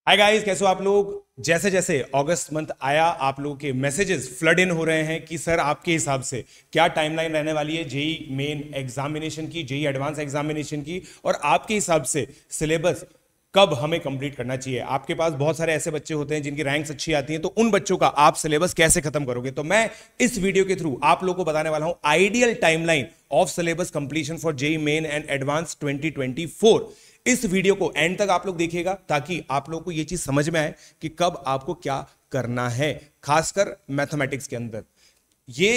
Hi guys, कैसे हो आप लोग। जैसे जैसे अगस्त मंथ आया, आप लोगों के मैसेजेस फ्लड इन हो रहे हैं कि सर आपके हिसाब से क्या टाइमलाइन रहने वाली है जेई मेन एग्जामिनेशन की, जेई एडवांस एग्जामिनेशन की, और आपके हिसाब से सिलेबस कब हमें कंप्लीट करना चाहिए। आपके पास बहुत सारे ऐसे बच्चे होते हैं जिनकी रैंक्स अच्छी आती हैं, तो उन बच्चों का आप सिलेबस कैसे खत्म करोगे। तो मैं इस वीडियो के थ्रू आप लोगों को बताने वाला हूं ideal timeline of syllabus completion for JEE Main and advance 2024। इस वीडियो को एंड तक आप लोग देखिएगा ताकि आप लोगों को यह चीज समझ में आए कि कब आपको क्या करना है, खासकर मैथमेटिक्स के अंदर। ये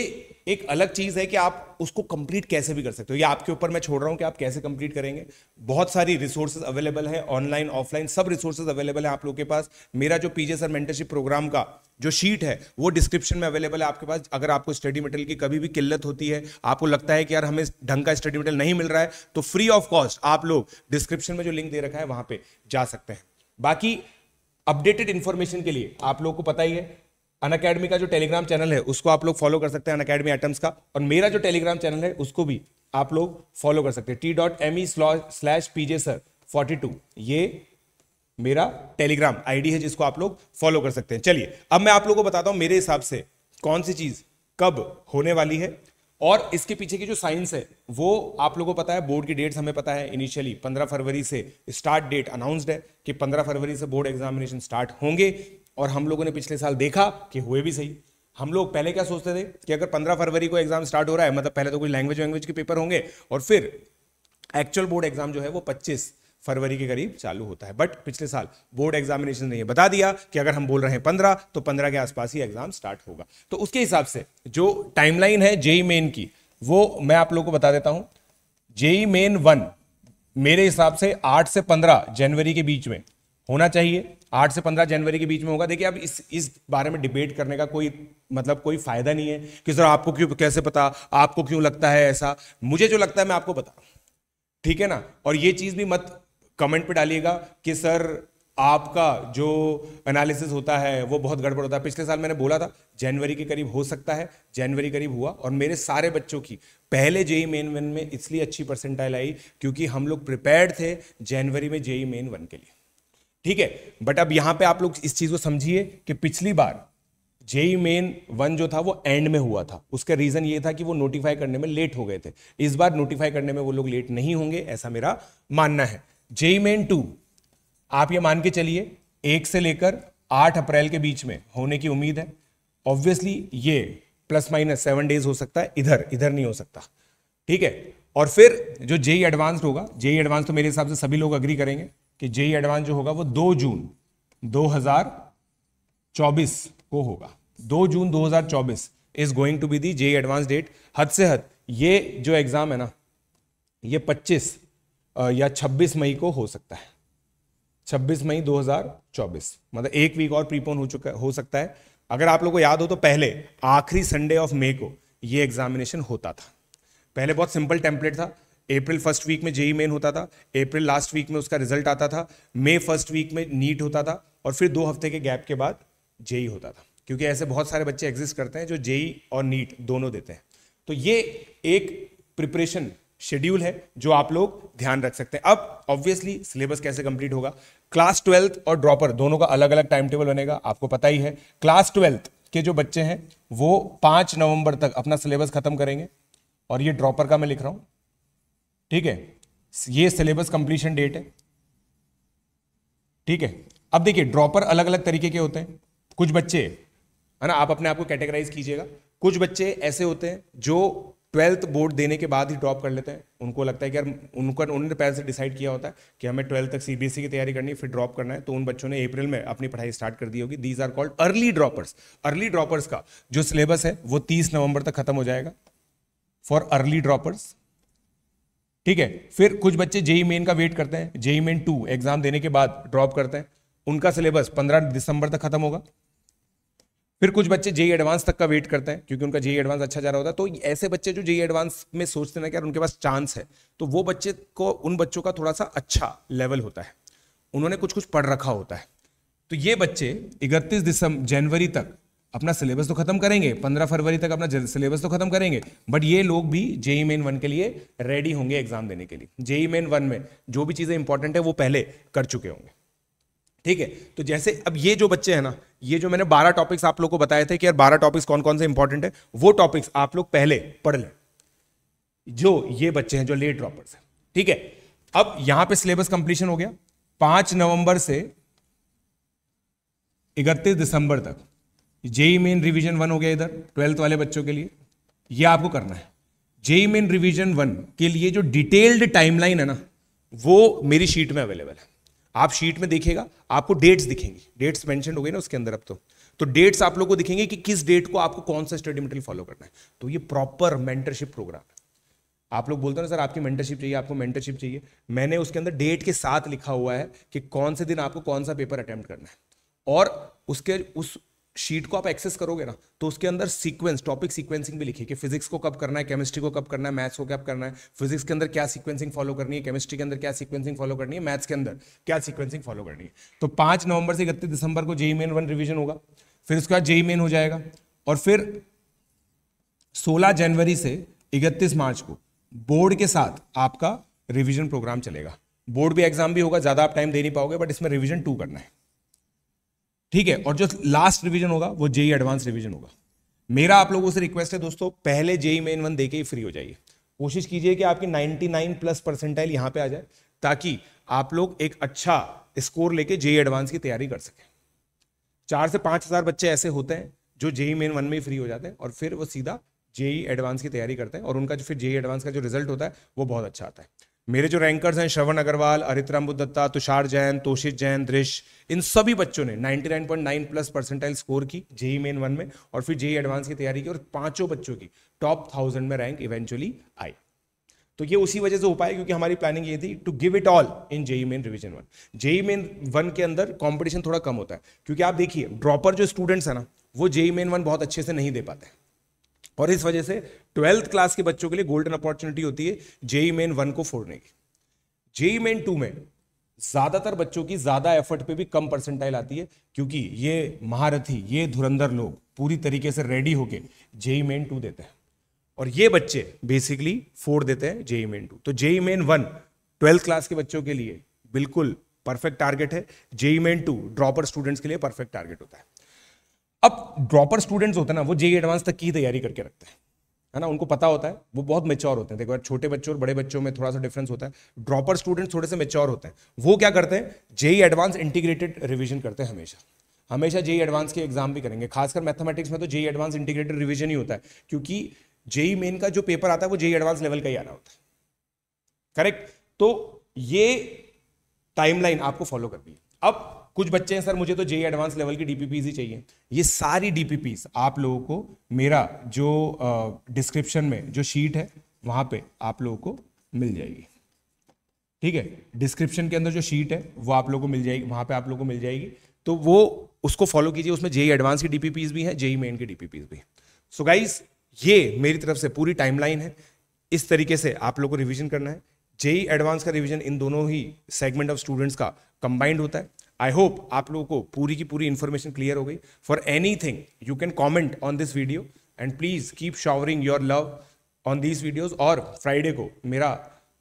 एक अलग चीज है कि आप उसको कंप्लीट कैसे भी कर सकते हो, ये आपके ऊपर मैं छोड़ रहा हूं कि आप कैसे कंप्लीट करेंगे। बहुत सारी रिसोर्सेज अवेलेबल है, ऑनलाइन ऑफलाइन सब रिसोर्सेज अवेलेबल है आप लोगों के पास। मेरा जो पीजे सर मेंटरशिप प्रोग्राम का जो शीट है वो डिस्क्रिप्शन में अवेलेबल है आपके पास। अगर आपको स्टडी मटेरियल की कभी भी किल्लत होती है, आपको लगता है कि यार हमें ढंग का स्टडी मटेरियल नहीं मिल रहा है, तो फ्री ऑफ कॉस्ट आप लोग डिस्क्रिप्शन में जो लिंक दे रखा है वहां पे जा सकते हैं। बाकी अपडेटेड इंफॉर्मेशन के लिए आप लोगों को पता ही है, अनअकैडमी का जो टेलीग्राम चैनल है उसको आप लोग फॉलो कर सकते हैं, अनअकैडमी एटम्स का। और मेरा जो टेलीग्राम चैनल है उसको भी आप लोग फॉलो कर सकते हैं, t.me/pjsir42। ये मेरा टेलीग्राम आईडी है जिसको आप लोग फॉलो कर सकते हैं। चलिए अब मैं आप लोगों को बताता हूं मेरे हिसाब से कौन सी चीज कब होने वाली है, और इसके पीछे की जो साइंस है वो आप लोगों को पता है। बोर्ड की डेट्स हमें पता है, इनिशियली 15 फरवरी से स्टार्ट डेट अनाउंस्ड है कि 15 फरवरी से बोर्ड एग्जामिनेशन स्टार्ट होंगे। और हम लोगों ने पिछले साल देखा कि हुए भी सही। हम लोग पहले क्या सोचते थे कि अगर 15 फरवरी को एग्जाम स्टार्ट हो रहा है, मतलब पहले तो कोई लैंग्वेज के पेपर होंगे और फिर एक्चुअल बोर्ड एग्जाम जो है वो 25 फरवरी के करीब चालू होता है। बट पिछले साल बोर्ड एग्जामिनेशन ने ये बता दिया कि अगर हम बोल रहे हैं 15 तो 15 के आसपास ही एग्जाम स्टार्ट होगा। तो उसके हिसाब से जो टाइमलाइन है जेई मेन की वो मैं आप लोगों को बता देता हूं। जेई मेन 1 मेरे हिसाब से 8 से 15 जनवरी के बीच में होना चाहिए। 8 से 15 जनवरी के बीच में होगा। देखिए अब इस बारे में डिबेट करने का कोई फायदा नहीं है कि सर आपको क्यों, कैसे पता, आपको क्यों लगता है ऐसा। मुझे जो लगता है मैं आपको बता रहा हूं, ठीक है ना। और ये चीज भी मत कमेंट पे डालिएगा कि सर आपका जो एनालिसिस होता है वो बहुत गड़बड़ होता है। पिछले साल मैंने बोला था जनवरी के करीब हो सकता है, जनवरी करीब हुआ, और मेरे सारे बच्चों की पहले जेई मेन 1 में इसलिए अच्छी परसेंटाइल आई क्योंकि हम लोग प्रिपेयर्ड थे जनवरी में जेई मेन 1 के लिए, ठीक है। बट अब यहां पे आप लोग इस चीज को समझिए कि पिछली बार जेई मेन 1 जो था वो एंड में हुआ था। उसका रीजन ये था कि वो नोटिफाई करने में लेट हो गए थे। इस बार नोटिफाई करने में वो लोग लेट नहीं होंगे, ऐसा मेरा मानना है। जेई मेन 2 आप ये मान के चलिए 1 से लेकर 8 अप्रैल के बीच में होने की उम्मीद है। ऑब्वियसली ये प्लस माइनस 7 डेज हो सकता है, इधर नहीं हो सकता, ठीक है। और फिर जो जेई एडवांस्ड होगा, जेई एडवांस तो मेरे हिसाब से सभी लोग अग्री करेंगे कि जेई एडवांस जो होगा वो 2 जून 2024 को होगा। 2 June 2024 is going to be the JEE advance date. हद से हद ये जो एग्जाम है ना, ये 25 या 26 मई को हो सकता है। 26 मई 2024, मतलब एक वीक और प्रीपोन हो सकता है। अगर आप लोगों को याद हो तो पहले आखिरी संडे ऑफ मई को ये एग्जामिनेशन होता था। पहले बहुत सिंपल टेम्पलेट था। अप्रैल फर्स्ट वीक में जेई मेन होता था, अप्रैल लास्ट वीक में उसका रिजल्ट आता था, मई फर्स्ट वीक में नीट होता था, और फिर 2 हफ्ते के गैप के बाद जेई होता था। क्योंकि ऐसे बहुत सारे बच्चे एग्जिस्ट करते हैं जो जेई और नीट दोनों देते हैं। तो ये एक प्रिपरेशन शेड्यूल है जो आप लोग ध्यान रख सकते हैं। अब ऑब्वियसली सिलेबस कैसे कंप्लीट होगा, क्लास 12th और ड्रॉपर दोनों का अलग अलग टाइम टेबल बनेगा, आपको पता ही है। क्लास 12th के जो बच्चे हैं वो 5 नवंबर तक अपना सिलेबस खत्म करेंगे, और ये ड्रॉपर का मैं लिख रहा हूं, ठीक है। ये सिलेबस कंप्लीशन डेट है, ठीक है। अब देखिए ड्रॉपर अलग अलग तरीके के होते हैं। कुछ बच्चे है ना, आप अपने आप को कैटेगराइज कीजिएगा। कुछ बच्चे ऐसे होते हैं जो 12th बोर्ड देने के बाद ही ड्रॉप कर लेते हैं। उनको लगता है कि यार उन्होंने पहले से डिसाइड किया होता है कि हमें 12th तक सीबीएसई की तैयारी करनी है, फिर ड्रॉप करना है। तो उन बच्चों ने अप्रैल में अपनी पढ़ाई स्टार्ट कर दी होगी। These are called early droppers. Early droppers का जो सिलेबस है वो 30 नवंबर तक खत्म हो जाएगा फॉर अर्ली ड्रॉपर्स, ठीक है। फिर कुछ बच्चे जेई मेन का वेट करते हैं, जेई मेन 2 एग्जाम देने के बाद ड्रॉप करते हैं, उनका सिलेबस 15 दिसंबर तक खत्म होगा। फिर कुछ बच्चे जेई एडवांस तक का वेट करते हैं क्योंकि उनका जेई एडवांस अच्छा जा रहा होता है। तो ऐसे बच्चे जो जेई एडवांस में सोचते हैं कि यार उनके पास चांस है, तो वो बच्चे को, उन बच्चों का थोड़ा सा अच्छा लेवल होता है, उन्होंने कुछ कुछ पढ़ रखा होता है। तो ये बच्चे 31 जनवरी तक अपना सिलेबस तो खत्म करेंगे, 15 फरवरी तक अपना सिलेबस तो खत्म करेंगे, बट ये लोग भी जेई मेन 1 के लिए रेडी होंगे एग्जाम देने के लिए। जेई मेन 1 में जो भी चीजें इंपॉर्टेंट है वो पहले कर चुके होंगे, ठीक है। तो जैसे अब ये जो बच्चे हैं ना, ये जो मैंने 12 टॉपिक्स आप लोग को बताए थे कि यार 12 टॉपिक्स कौन कौन से इंपॉर्टेंट है, वो टॉपिक्स आप लोग पहले पढ़ लें, जो ये बच्चे हैं जो लेट ड्रॉपर्स हैं। ठीक है, अब यहां पे सिलेबस कंप्लीशन हो गया 5 नवंबर से 31 दिसंबर तक। जेई मेन रिवीजन 1 हो गया इधर 12th वाले बच्चों के लिए, ये आपको करना है। जेई मेन रिवीजन 1 के लिए जो डिटेल्ड टाइमलाइन है ना, वो मेरी शीट में अवेलेबल है। आप शीट में देखिएगा, आपको डेट्स दिखेंगी, डेट्स मेंशन हो गई ना उसके अंदर अब तो डेट्स आप लोगों को दिखेंगे कि किस डेट को आपको कौन सा स्टडी मटेरियल फॉलो करना है। तो ये प्रॉपर मेंटरशिप प्रोग्राम है। आप लोग बोलते हो ना सर आपकी मेंटरशिप चाहिए, आपको मेंटरशिप चाहिए, मैंने उसके अंदर डेट के साथ लिखा हुआ है कि कौन से दिन आपको कौन सा पेपर अटेम्प्ट करना है, और उसके उस शीट को आप एक्सेस करोगे ना तो उसके अंदर सीक्वेंस, टॉपिक सीक्वेंसिंग भी लिखी है कि फिजिक्स को कब करना है, केमिस्ट्री को कब करना है, मैथ्स को कब करना है, फिजिक्स के अंदर क्या सीक्वेंसिंग फॉलो करनी है, केमिस्ट्री के अंदर क्या सीक्वेंसिंग फॉलो करनी है, मैथ्स के अंदर क्या सीक्वेंसिंग फॉलो करनी है। तो 5 नवंबर से 31 दिसंबर को जेई मेन 1 रिवीजन होगा, फिर उसके बाद जेई मेन हो जाएगा, और फिर 16 जनवरी से 31 मार्च को बोर्ड के साथ आपका रिवीजन प्रोग्राम चलेगा। बोर्ड भी एग्जाम भी होगा, ज्यादा आप टाइम दे नहीं पाओगे, बट इसमें रिवीजन 2 करना है। ठीक है, और जो लास्ट रिवीजन होगा वो जेई एडवांस रिवीजन होगा। मेरा आप लोगों से रिक्वेस्ट है दोस्तों, पहले जेई मेन 1 देके ही फ्री हो जाइए। कोशिश कीजिए कि आपकी 99+ परसेंटाइल यहां पे आ जाए, ताकि आप लोग एक अच्छा स्कोर लेके जेई एडवांस की तैयारी कर सकें। 4 से 5 हजार बच्चे ऐसे होते हैं जो जेई मेन 1 में ही फ्री हो जाते हैं, और फिर वो सीधा जेई एडवांस की तैयारी करते हैं, और उनका जो फिर जेई एडवांस का जो रिजल्ट होता है वो बहुत अच्छा आता है। मेरे जो रैंकर्स हैं, श्रवण अग्रवाल, अरित्रम बुद्धत्ता, तुषार जैन, तोषित जैन, दृश, इन सभी बच्चों ने 99.9+ परसेंटाइल स्कोर की जेई मेन 1 में, और फिर जेई एडवांस की तैयारी की, और 5 बच्चों की टॉप 1000 में रैंक इवेंचुअली आई। तो ये उसी वजह से हो पाया क्योंकि हमारी प्लानिंग ये थी to give it all in JEE Main revision 1। JEE Main 1 के अंदर कंपटीशन थोड़ा कम होता है, क्योंकि आप देखिए ड्रॉपर जो स्टूडेंट्स है ना, वो जेई मेन 1 बहुत अच्छे से नहीं दे पाते, और इस वजह से 12th क्लास के बच्चों के लिए गोल्डन अपॉर्चुनिटी होती है जेई मेन 1 को फोड़ने की। जेई मेन 2 में ज्यादातर बच्चों की ज्यादा एफर्ट पे भी कम परसेंटाइल आती है, क्योंकि ये महारथी, ये धुरंधर लोग पूरी तरीके से रेडी होके जेई मेन 2 देते हैं, और ये बच्चे बेसिकली फोड़ देते हैं जेई मेन 2। तो जेई मेन 1 12th क्लास के बच्चों के लिए बिल्कुल परफेक्ट टारगेट है, जेई मेन 2 ड्रॉपर स्टूडेंट्स के लिए परफेक्ट टारगेट होता है। अब ड्रॉपर स्टूडेंट्स होते हैं ना, वो जेई एडवांस तक की तैयारी करके रखते हैं, है ना, उनको पता होता है, वो बहुत मेच्योर होते हैं। देखो छोटे बच्चों और बड़े बच्चों में थोड़ा सा डिफरेंस होता है। ड्रॉपर स्टूडेंट्स थोड़े से मेच्योर होते हैं, वो क्या करते हैं, जेई एडवांस इंटीग्रेटेड रिवीजन करते हैं हमेशा। हमेशा जेई एडवांस के एग्जाम भी करेंगे, खासकर मैथमेटिक्स में तो जेई एडवांस इंटीग्रेटेड रिवीजन ही होता है, क्योंकि जेई मेन का जो पेपर आता है वो जेई एडवांस लेवल का ही आना होता है। करेक्ट। तो ये टाइमलाइन आपको फॉलो करनी है। अब कुछ बच्चे हैं सर मुझे तो जेई एडवांस लेवल की डीपीपीज ही चाहिए, ये सारी डीपीपीज आप लोगों को मेरा जो डिस्क्रिप्शन में जो शीट है वहां पे आप लोगों को मिल जाएगी। ठीक है, डिस्क्रिप्शन के अंदर जो शीट है वो आप लोगों को मिल जाएगी, वहां पे आप लोगों को मिल जाएगी, तो वो उसको फॉलो कीजिए। उसमें जेई एडवांस की डीपीपीज भी है, जेई मेन की डीपीपीज भी। सो गाइस, ये मेरी तरफ से पूरी टाइमलाइन है, इस तरीके से आप लोगों को रिवीजन करना है। जेई एडवांस का रिवीजन इन दोनों ही सेगमेंट ऑफ स्टूडेंट्स का कंबाइंड होता है। आई होप आप लोगों को पूरी की पूरी इंफॉर्मेशन क्लियर हो गई। For anything you can comment on this video, and please keep showering your love on these videos. और फ्राइडे को मेरा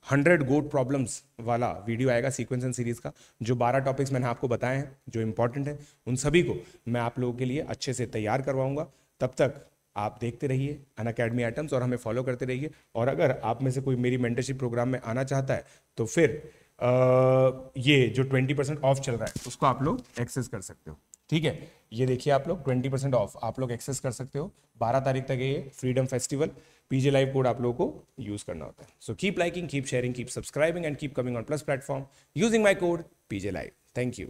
100 गोट प्रॉब्लम्स वाला वीडियो आएगा सीक्वेंस एंड सीरीज का, जो 12 टॉपिक्स मैंने आपको बताए हैं जो इंपॉर्टेंट है, उन सभी को मैं आप लोगों के लिए अच्छे से तैयार करवाऊंगा। तब तक आप देखते रहिए अनअकैडमी एटम्स और हमें फॉलो करते रहिए। और अगर आप में से कोई मेरी मेंटरशिप प्रोग्राम में आना चाहता है तो फिर ये जो 20% ऑफ चल रहा है उसको आप लोग एक्सेस कर सकते हो। ठीक है, ये देखिए आप लोग 20% ऑफ आप लोग एक्सेस कर सकते हो। 12 तारीख तक ये freedom festival PJ live code आप लोगों को यूज करना होता है। So keep liking, keep sharing, keep subscribing and keep coming on plus platform using my code PJ live. Thank you.